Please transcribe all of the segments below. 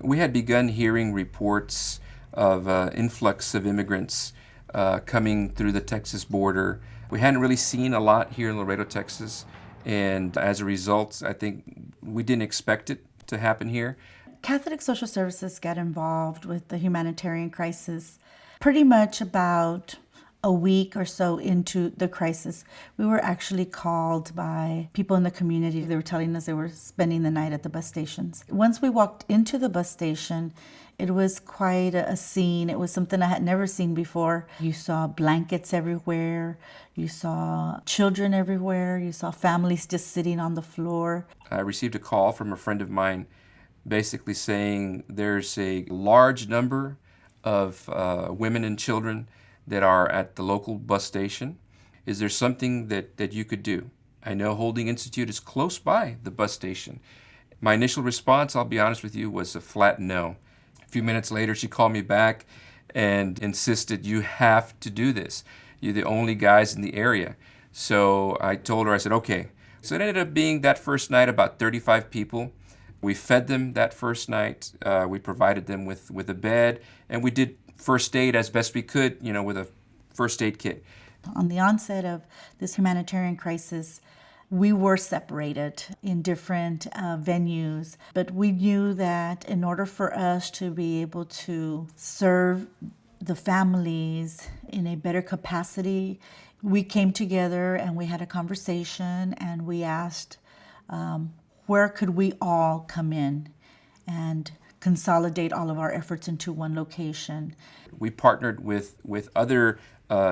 we had begun hearing reports of influx of immigrants coming through the Texas border. We hadn't really seen a lot here in Laredo, Texas, and as a result, I think we didn't expect it to happen here. Catholic Social Services got involved with the humanitarian crisis pretty much about a week or so into the crisis. We were actually called by people in the community. They were telling us they were spending the night at the bus stations. Once we walked into the bus station, it was quite a scene. It was something I had never seen before. You saw blankets everywhere. You saw children everywhere. You saw families just sitting on the floor. I received a call from a friend of mine basically saying there's a large number of women and children that are at the local bus station. Is there something that you could do? I know Holding Institute is close by the bus station. My initial response, I'll be honest with you, was a flat no. A few minutes later, she called me back and insisted, you have to do this. You're the only guys in the area. So I told her, I said, okay. So it ended up being that first night about 35 people. We fed them that first night. We provided them with a bed, and we did first aid as best we could, with a first aid kit. On the onset of this humanitarian crisis, we were separated in different venues, but we knew that in order for us to be able to serve the families in a better capacity, we came together and we had a conversation and we asked, where could we all come in and consolidate all of our efforts into one location? We partnered with other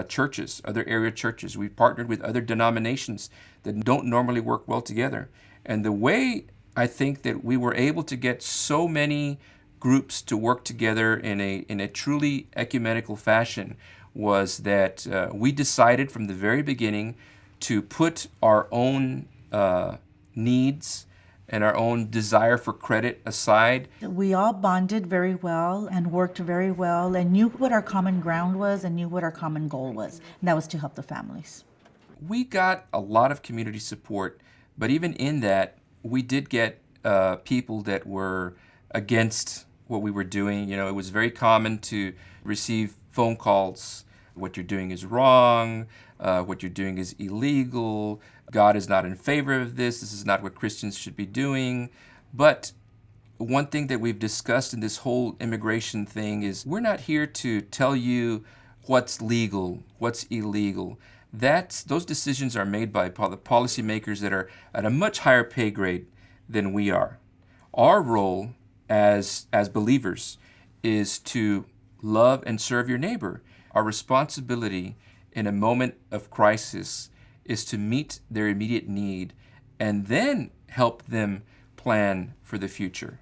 churches, other area churches. We partnered with other denominations that don't normally work well together. And the way I think that we were able to get so many groups to work together in a truly ecumenical fashion was that we decided from the very beginning to put our own needs and our own desire for credit aside. We all bonded very well and worked very well and knew what our common ground was and knew what our common goal was, and that was to help the families. We got a lot of community support, but even in that, we did get people that were against what we were doing. It was very common to receive phone calls. What you're doing is wrong. What you're doing is illegal. God is not in favor of this. This is not what Christians should be doing. But one thing that we've discussed in this whole immigration thing is we're not here to tell you what's legal, what's illegal. Those decisions are made by the policymakers that are at a much higher pay grade than we are. Our role as believers is to love and serve your neighbor. Our responsibility in a moment of crisis is to meet their immediate need and then help them plan for the future.